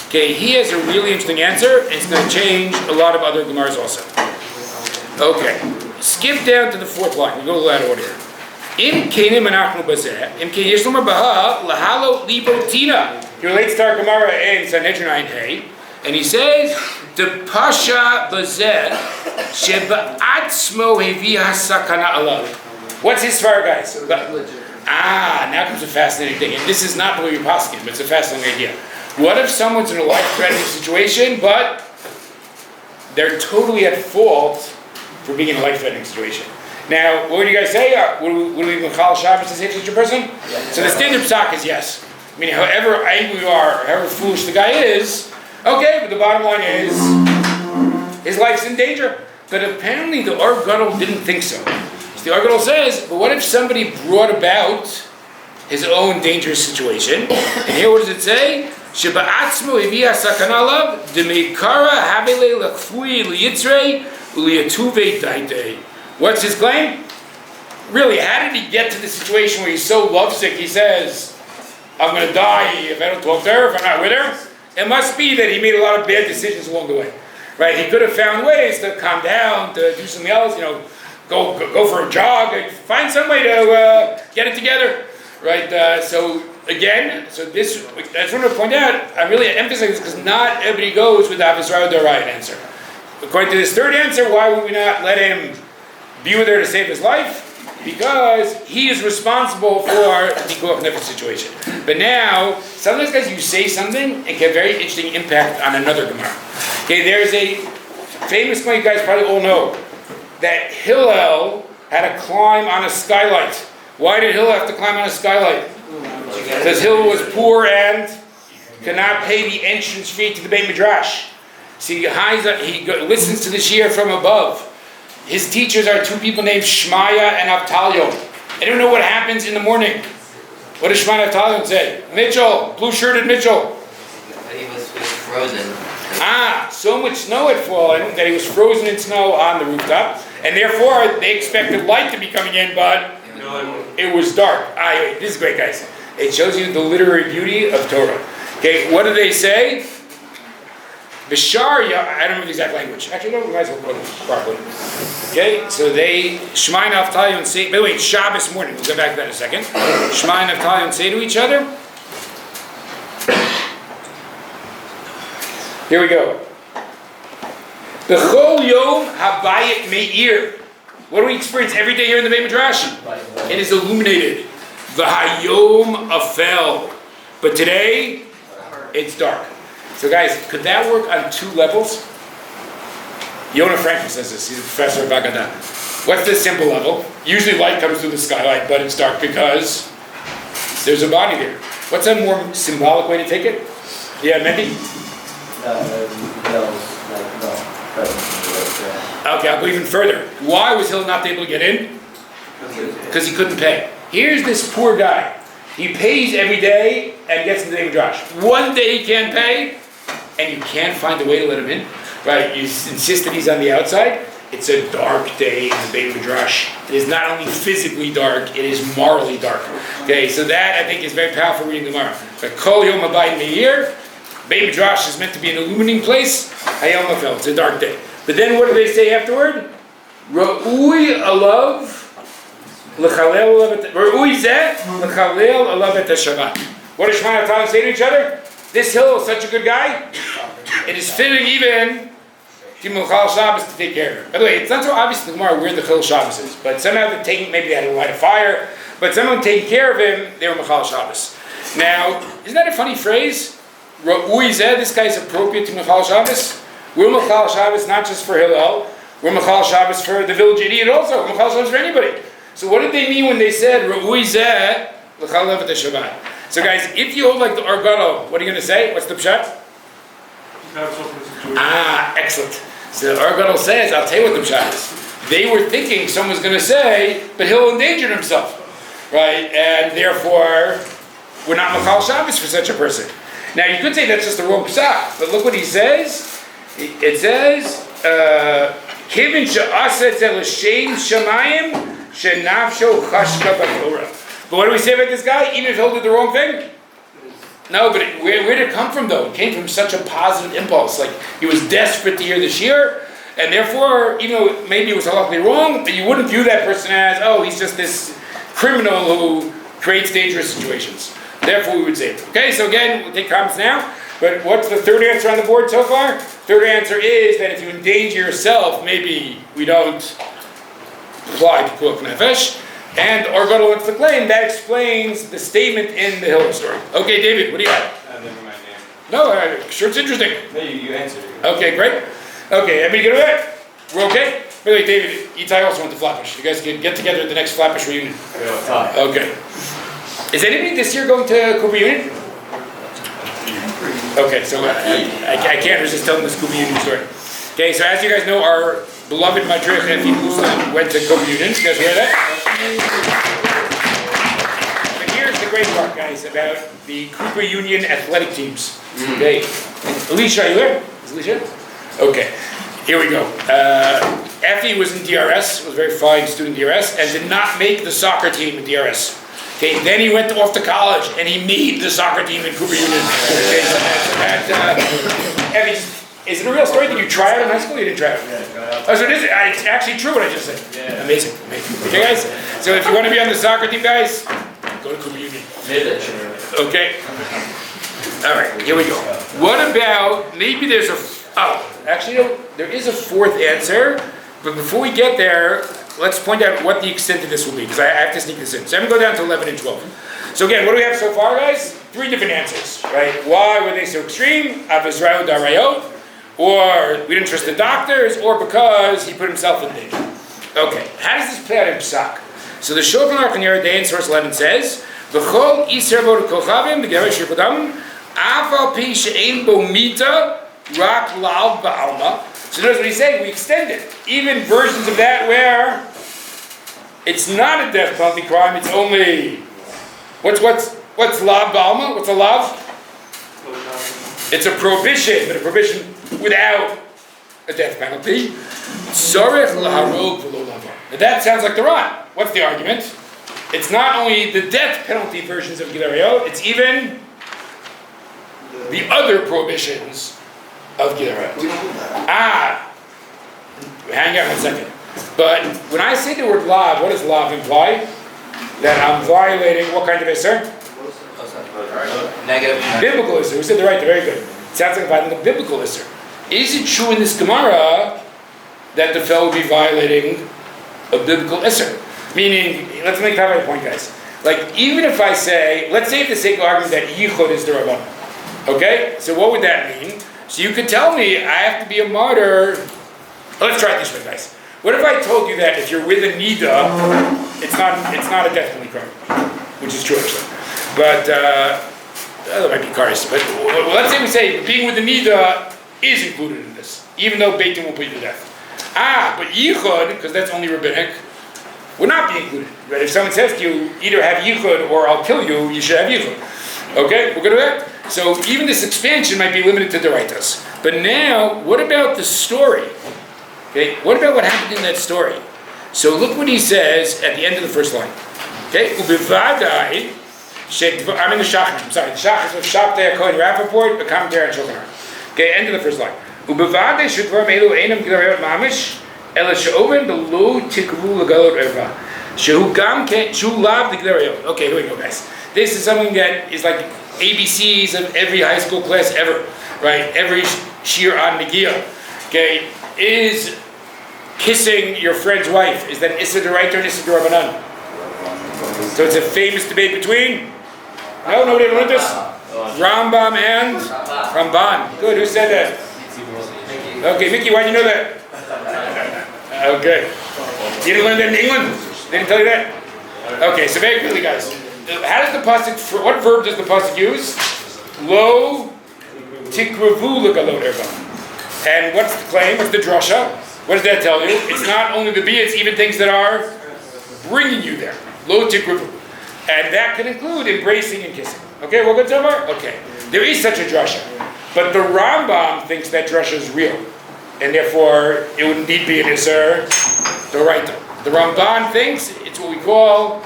Okay, he has a really interesting answer, and it's going to change a lot of other Gemaras also. Okay, skip down to the fourth line. We'll go a little out of order here. Im kenim anachnu bazeh, im kenim yesh lomar baha, lahalo libo tina. He relates to our Gemara in Sanhedrin Ayin Hey, and he says, the pasha bazeh, sheba'atzmo hevi hasakana alav. What's his svara, guys? Now comes a fascinating thing, and this is not what you're posking, but it's a fascinating idea. What if someone's in a life-threatening situation, but they're totally at fault for being in a life-threatening situation? Now, what would you guys say? Would we Mechal Shabbos to say to such a person? So the standard psak is yes. I mean, however angry we are, however foolish the guy is, okay, but the bottom line is, his life's in danger. But apparently the Or Gadol didn't think so. So the Or Gadol says, but what if somebody brought about his own dangerous situation? And here what does it say? Sheba'atzmo heviya sakana alav, demeikara habele lachfui liyitzrei uliyatuve daitei. What's his claim? Really, how did he get to the situation where he's so lovesick, he says, I'm going to die if I don't talk to her, if I'm not with her? It must be that he made a lot of bad decisions along the way. Right? He could have found ways to calm down, to do something else, go for a jog, find some way to get it together. Right? That's what I want to point out. I'm really emphasizing this because not everybody goes with the Yeshivat Orayta answer. According to this third answer, why would we not let him be with her to save his life? Because he is responsible for the Pikuach Nefesh situation. But now, sometimes, guys, you say something and get very interesting impact on another Gemara. Okay, there's a famous one you guys probably all know, that Hillel had to climb on a skylight. Why did Hillel have to climb on a skylight? Because Hillel was poor and could not pay the entrance fee to the Beit Midrash. See, he listens to the Shiur from above. His teachers are two people named Shmaya and Avtalyon. I don't know what happens in the morning. What does Shmaya and Avtalyon say? Mitchell, blue-shirted Mitchell. But he was frozen. So much snow had fallen that he was frozen in snow on the rooftop, and therefore they expected light to be coming in, but it was dark. Anyway, this is great, guys. It shows you the literary beauty of Torah. Okay, what do they say? Bishar, I don't know the exact language. Actually, no, we might as well quote it properly. Okay, so Shmai and Avtalyon say, by the way, it's Shabbos morning. We'll get back to that in a second. Shmai and Avtalyon say to each other, here we go. B'chol yom habayit me'ir. What do we experience every day here in the Beit Midrash? It is illuminated. V'hayom afel. But today, it's dark. So guys, could that work on two levels? Yonah Franklin says this, he's a professor of Haggadah. What's the simple level? Usually light comes through the skylight, but it's dark because there's a body there. What's a more symbolic way to take it? Yeah, Mendy? Okay, I'll go even further. Why was Hill not able to get in? Because he couldn't pay. Here's this poor guy. He pays every day and gets into the Midrash. One day he can't pay, and you can't find a way to let him in. Right? You insist that he's on the outside. It's a dark day in the Beit Midrash. It is not only physically dark, it is morally dark. Okay, so that I think is very powerful reading the Gemara. But Kol Yom Habayit Meir, Beit Midrash is meant to be an illuminating place. Hayom Hafel, it's a dark day. But then what do they say afterward? Ra'ui alav l'chalel alav et Shabbat. What does Shmai and Avtalyon say to each other? This Hill is such a good guy. It is fitting even to Chal Shabbos to take care of him. By the way, it's not so obvious in the Gemara where the Chal Shabbos is, but somehow maybe they had to light a fire, but someone taking care of him, they were Chal Shabbos. Now, isn't that a funny phrase? Ra'ui zeh, this guy's appropriate to Mechal Shabbos. We're Mechal Shabbos not just for Hillel, we're Mechal Shabbos for the village idiot also, we're Mechal Shabbos for anybody. So what did they mean when they said Ra'ui zeh l'chal levet Shabbat? So guys, if you hold like the Argano, what are you going to say? What's the pshat? Excellent. So the Argano says, I'll tell you what the pshat is. They were thinking someone's going to say, but he'll endanger himself, right? And therefore, we're not Mechal Shabbos for such a person. Now you could say that's just the wrong pshat, but look what he says. It says, Kivin she'asa etzel l'shem shamayim she'nafsho chashka b'torah. But what do we say about this guy? Even if he'll do the wrong thing? No, but where did it come from though? It came from such a positive impulse. Like he was desperate to hear the shiur, and therefore, even though maybe it was halachically wrong, but you wouldn't view that person as, oh, he's just this criminal who creates dangerous situations. Therefore, we would say it. Okay, so again, we'll take comments now. But what's the third answer on the board so far? Third answer is that if you endanger yourself, maybe we don't apply to Pikuach Nefesh. And Argano wants to claim that explains the statement in the Hillel story. Okay, David, what do you have? Never mind, No, sure it's interesting. No, you answered it. Okay, great. Okay, everybody good with it? We're okay? By the way, David, Itai also went to Flatbush. You guys can get together at the next Flatbush reunion. Okay. Is anybody this year going to Cooper Union? Okay, so I can't resist telling this Cooper Union story. Okay, so as you guys know, our beloved Madrid Efi Muslim went to Cooper Union. You guys hear that? But here's the great part, guys, about the Cooper Union athletic teams. Okay, Alicia, are you there? Is Alicia? Okay, here we go. Effie was in DRS, was a very fine student in DRS, and did not make the soccer team in DRS. Okay, then he went off to college and he made the soccer team in Cooper Union. Okay, so Effie, is it a real story? Did you try it in high school or you didn't try it? Oh, so it is, it's actually true what I just said. Amazing. Okay, guys? So if you want to be on the soccer team, guys, go to Cooper Union. Okay? All right, here we go. What about, maybe there's there is a fourth answer, but before we get there, let's point out what the extent of this will be, because I have to sneak this in. So I'm going to go down to 11 and 12. So again, what do we have so far, guys? 3 different answers, right? Why were they so extreme? Averot darayot, or we didn't trust the doctors, or because he put himself in danger. Okay, how does this play out in Psak? So the Shulchan Aruch in Yoreh De'ah in source 11 says, V'chol iser bo kochavim b'geresh yipodam, afal pi she'ein bo mita, rak lav ba'alma. So notice what he's saying, we extend it. Even versions of that where it's not a death penalty crime, it's only, what's lav ba'alma? What's a lav? It's a prohibition, but a prohibition without a death penalty. Tzarech laharog v'lo lava. That sounds like the Ran. What's the argument? It's not only the death penalty versions of Gilarayot, it's even the other prohibitions of Gilarayot. Hang on 1 second. But when I say the word lav, what does lav imply? That I'm violating what kind of Isser? Negative. Biblical Isser. We said the right, very good. It sounds like violating a biblical Isser. Is it true in this Gemara that the fellow would be violating a biblical Isser? Meaning, let's make that my point, guys. Like, even if I say, let's say for the sake of argument that Yichud is the Rabban. Okay? So what would that mean? So you could tell me I have to be a martyr. Let's try it this way, guys. What if I told you that if you're with a Nida, it's not a death penalty crime, which is true actually. But that might be cars. But let's say we say being with the Nida is included in this, even though Beit Din will put you to death. But Yichud, because that's only rabbinic, would not be included. Right? If someone says to you, either have Yichud or I'll kill you, you should have Yichud. Okay, we're good with that? So even this expansion might be limited to the Oraytas. But now, what about the story? Okay, what about what happened in that story? So look what he says at the end of the first line. Okay, Ubivadai, I'm in the Shachar, I'm sorry, the Shachar of Shabtai HaKohen Rappaport, a commentary on Shulchan Aruch. Okay, end of the first line. Ubivadai shudvar melu einam gilarayot mamish, ela she'oven belo tikvu legalot erva. Shehu gam ke, shehu lav the gilarayot. Okay, here we go, guys. This is something that is like ABCs of every high school class ever, right? Every shiur on Negiah. Okay, is kissing your friend's wife, is that Issa D'Oraita or Issa D'Rabbanan? So it's a famous debate between No, nobody ever learned this? Rambam and Ramban. Good, who said that? Okay, Mickey, why do you know that? Okay. You didn't learn that in England? They didn't tell you that? Okay, so very quickly, guys. How does the pasuk? What verb does the pasuk use? Lo tikravu l'galot erva. And what's the claim? What's the drasha? What does that tell you? It's not only the bia; it's even things that are bringing you there. Lo tikravu, and that can include embracing and kissing. Okay, well, good so far. Okay, there is such a drasha, but the Rambam thinks that drasha is real, and therefore it would indeed be an Shiur Orayta. The Ramban thinks it's what we call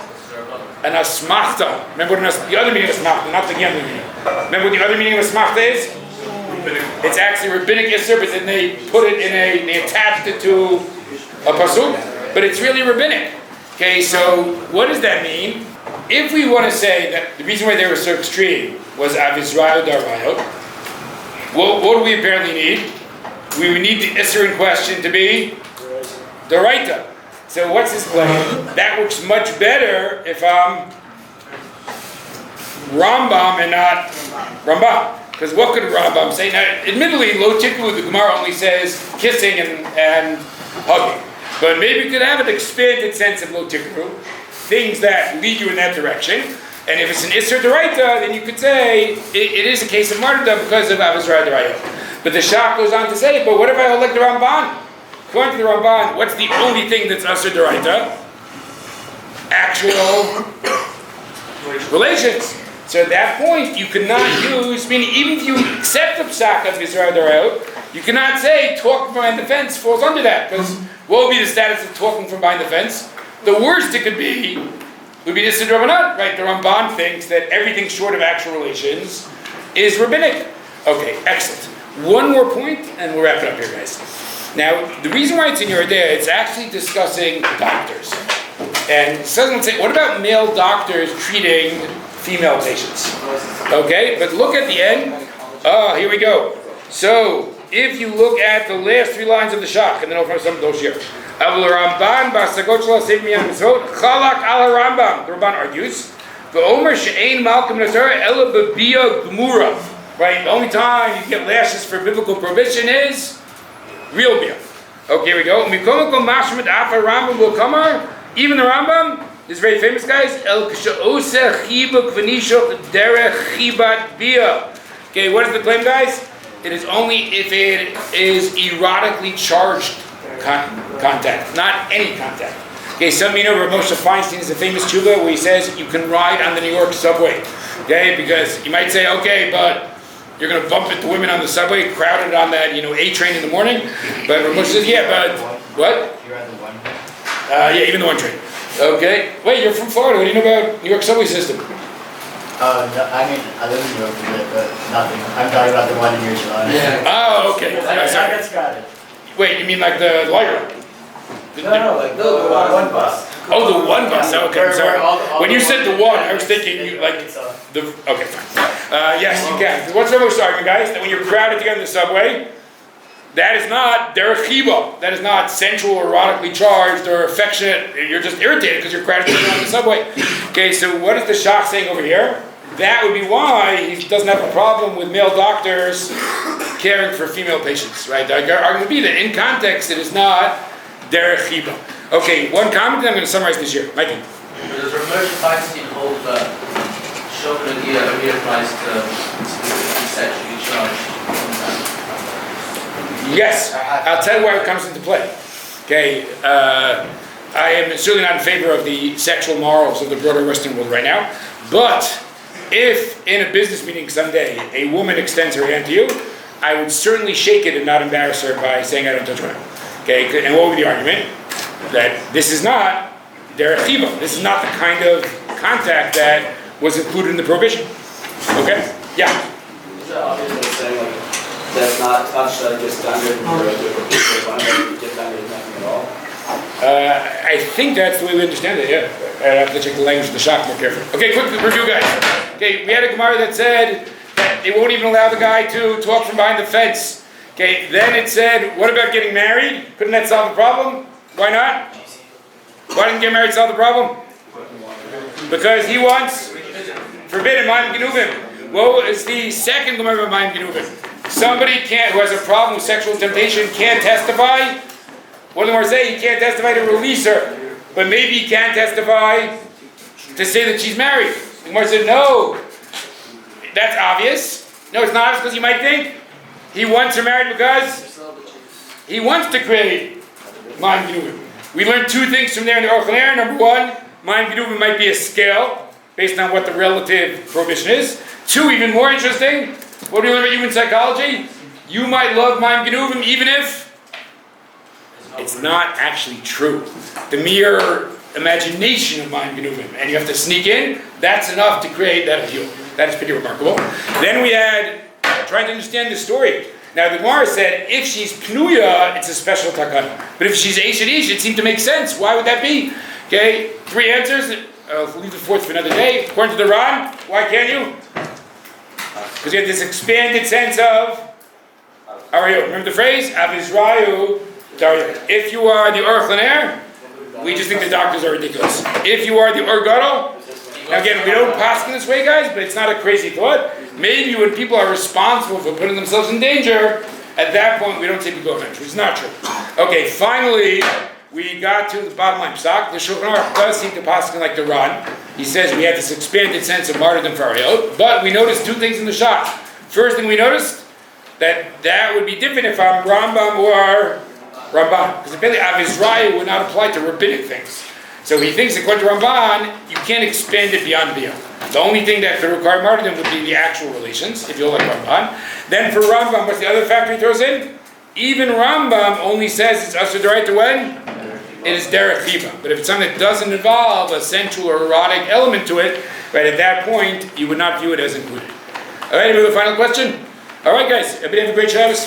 an asmachta. Remember what the other meaning of asmachta, not the Yemli meaning. Remember what the other meaning of asmachta is? It's actually rabbinic Shiur, but then they put it they attached it to a pasuk, but it's really rabbinic. Okay, so what does that mean? If we want to say that the reason why they were so extreme was averot darayot, what do we apparently need? We would need the Shiur in question to be Orayta. So what's his claim? That works much better if I'm Rambam and not Rambam. Because what could Rambam say? Now, admittedly, lo tikvu, the Gemara only says kissing and hugging. But maybe you could have an expanded sense of lo tikvu, things that lead you in that direction. And if it's an Shiur Orayta, then you could say it is a case of martyrdom because of averot darayot. But the Shach goes on to say, but what if I hold like the Ramban? According to the Ramban, what's the only thing that's Shiur Orayta? Actual relations. So at that point, you cannot use, meaning even if you accept the psak of Shiur Orayta, you cannot say talking from behind the fence falls under that, because what would be the status of talking from behind the fence? The worst it could be would be Shiur Rabbanan, right? The Ramban thinks that everything short of actual relations is rabbinic. Okay, excellent. One more point, and we'll wrap it up here, guys. Now, the reason why it's in your idea, it's actually discussing doctors. And someone say, what about male doctors treating female patients? Okay, but look at the end. Oh, here we go. So, if you look at the last 3 lines of the Shach, and then over some of those here. Avul Ramban b'asagot shelo sev miyan mitzvot chalak al Rambam. The Ramban argues, v'omer she'ein malkum l'Torah ela b'bia gemura. Right, the only time you get lashes for biblical prohibition is real bia. Okay, here we go. Mikomako mashmat afa Rambam will come. Even the Rambam, this very famous guys, el k'she'oseh chibuk v'nishoch derech chibat bia. Okay, what is the claim, guys? It is only if it is erotically charged contact, not any contact. Okay, some of you know Rav Moshe Feinstein is a famous tshuva where he says you can ride on the New York subway. Okay, because you might say, okay, but you're going to bump into women on the subway, crowded on that, A train in the morning. But Rav Moshe says, yeah, but what? You're on the one. Yeah, even the one train. Okay. Wait, you're from Florida. What do you know about New York subway system? No, I mean, I live in New York a bit, but nothing. I'm talking about the one in your July. Yeah. Oh, okay. Sorry. That's got it. Wait, you mean like the light rail? No, like the one bus. Oh, the one bus. Okay, I'm sorry. When you said the one, I was thinking you like the. Okay, fine. Yes, you can. What's the most argument, guys? That when you're crowded together in the subway, that is not derech chiba. That is not sensual or erotically charged or affectionate. You're just irritated because you're crowded together on the subway. Okay, so what is the Shach saying over here? That would be why he doesn't have a problem with male doctors caring for female patients, right? The argument would be that in context it is not derech chiba. Okay, one comment, and I'm going to summarize this year. Mikey. Does Rav Moshe Feinstein hold that Shochet only applies to sexually charged contact? Yes, I'll tell you why it comes into play. Okay, I am certainly not in favor of the sexual morals of the broader Western world right now, but if in a business meeting someday a woman extends her hand to you, I would certainly shake it and not embarrass her by saying I don't touch women. Okay, and what would be the argument? That this is not derech chiba. This is not the kind of contact that was included in the prohibition. Okay? Yeah? Is that obviously saying like that's not touch that gets done with different people, but you get done with nothing at all? I think that's the way we understand it, yeah. I have to check the language of the Shach more carefully. Okay, quick review, guys. Okay, we had a Gemara that said that they won't even allow the guy to talk from behind the fence. Okay, then it said, what about getting married? Couldn't that solve the problem? Why not? Why didn't get married solve the problem? Because he wants forbidden, Mayim Genuvim. What is the second Gemara of Mayim Genuvim? Somebody who has a problem with sexual temptation can't testify. What did the Gemara say? He can't testify to release her, but maybe he can testify to say that she's married. The Gemara said, no, that's obvious. No, it's not obvious because you might think he wants her married because he wants to create Mayim Genuvim. We learned two things from there in the Aruch LaNer. Number one, Mayim Genuvim might be a scale based on what the relative prohibition is. Two, even more interesting, what do we learn about human psychology? You might love Mayim Genuvim even if it's not actually true. The mere imagination of Mayim Genuvim, and you have to sneak in, that's enough to create that appeal. That is pretty remarkable. Then we had trying to understand the story. Now the Gemara said if she's Pnuya, it's a special takana. But if she's Eish and Ish, it seemed to make sense. Why would that be? Okay, three answers. We'll leave the fourth for another day. According to the Ran, why can't you? Because you have this expanded sense of Arayot. Remember the phrase? Avizrayu Darayot. If you are the Aruch LaNer, we just think the doctors are ridiculous. If you are the Or Gadol, now again, we don't pass in this way, guys, but it's not a crazy thought. Maybe when people are responsible for putting themselves in danger, at that point we don't say people are venture. It's not true. Okay, finally, we got to the bottom line. The Shulchan Aruch does seem to pass like the Ran. He says we have this expanded sense of martyrdom for Arayot, but we noticed two things in the shot. First thing we noticed, that would be different if I'm Rambam or Ramban, because apparently Avizrayu would not apply to rabbinic things. So he thinks, according to Ramban, you can't expand it beyond Bia. The only thing that could require martyrdom would be the actual relations, if you're like Ramban. Then for Rambam, what's the other factor he throws in? Even Rambam only says it's Asur D'Oraita when? It is Derech Chiba. But if it's something that doesn't involve a sensual or erotic element to it, right, at that point, you would not view it as included. All right, we have a final question? All right, guys, everybody have a great Shabbos.